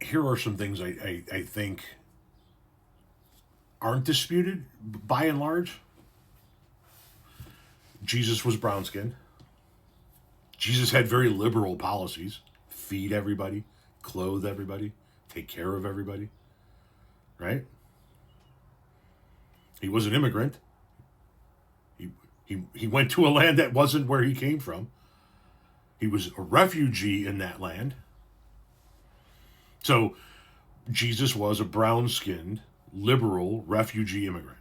here are some things I think aren't disputed by and large. Jesus was brown skinned. Jesus had very liberal policies: feed everybody, clothe everybody, take care of everybody, right? He was an immigrant. He went to a land that wasn't where he came from. He was a refugee in that land. So Jesus was a brown skinned, liberal refugee immigrant.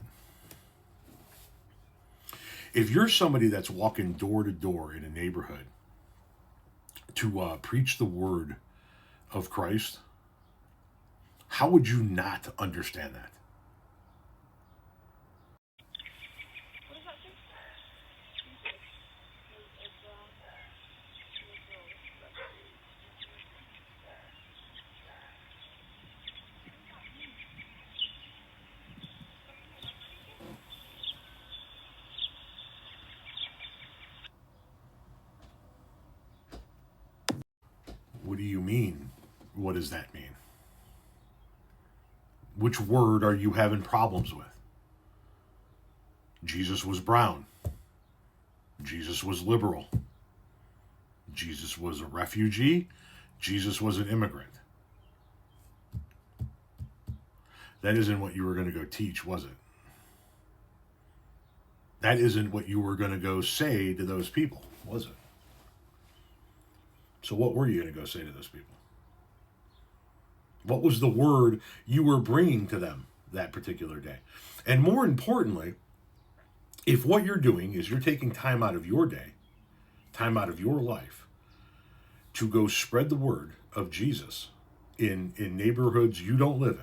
If you're somebody that's walking door to door in a neighborhood to preach the word of Christ, how would you not understand that? What do you mean? What does that mean? Which word are you having problems with? Jesus was brown. Jesus was liberal. Jesus was a refugee. Jesus was an immigrant. That isn't what you were going to go teach, was it? That isn't what you were going to go say to those people, was it? So what were you going to go say to those people? What was the word you were bringing to them that particular day? And more importantly, if what you're doing is you're taking time out of your day, time out of your life, to go spread the word of Jesus in neighborhoods you don't live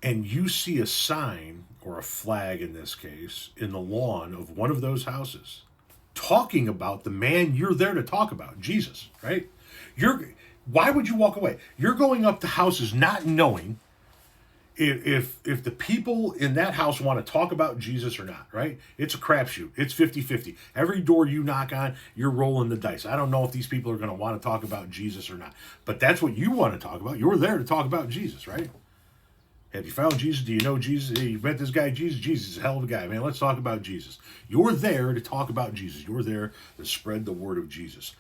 in, and you see a sign, or a flag in this case, in the lawn of one of those houses, talking about the man you're there to talk about, Jesus, right? Why would you walk away? You're going up to houses not knowing if the people in that house want to talk about Jesus or not, right? It's a crapshoot. It's 50-50. Every door you knock on, you're rolling the dice. I don't know if these people are going to want to talk about Jesus or not, but that's what you want to talk about. You're there to talk about Jesus, right? Have you found Jesus? Do you know Jesus? Hey, you met this guy, Jesus? Jesus is a hell of a guy, man. Let's talk about Jesus. You're there to talk about Jesus. You're there to spread the word of Jesus.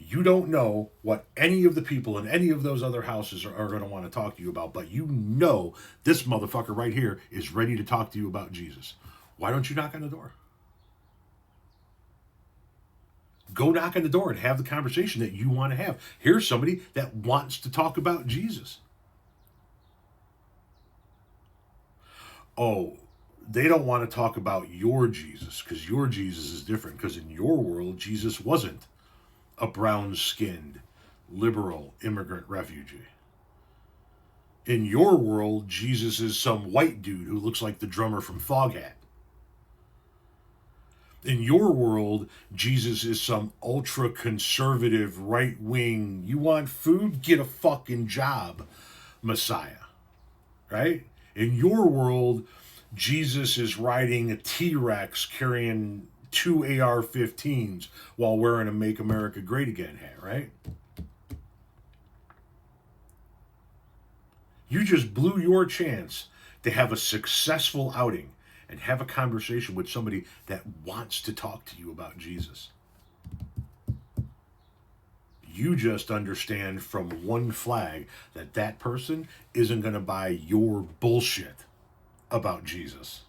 You don't know what any of the people in any of those other houses are going to want to talk to you about, but you know this motherfucker right here is ready to talk to you about Jesus. Why don't you knock on the door? Go knock on the door and have the conversation that you want to have. Here's somebody that wants to talk about Jesus. Oh, they don't want to talk about your Jesus because your Jesus is different, because in your world, Jesus wasn't a brown-skinned, liberal immigrant refugee. In your world, Jesus is some white dude who looks like the drummer from Foghat. In your world, Jesus is some ultra-conservative, right-wing, you want food? Get a fucking job, Messiah. Right? In your world, Jesus is riding a T-Rex carrying 2 AR-15s while wearing a Make America Great Again hat, right? You just blew your chance to have a successful outing and have a conversation with somebody that wants to talk to you about Jesus. You just understand from one flag that that person isn't going to buy your bullshit about Jesus.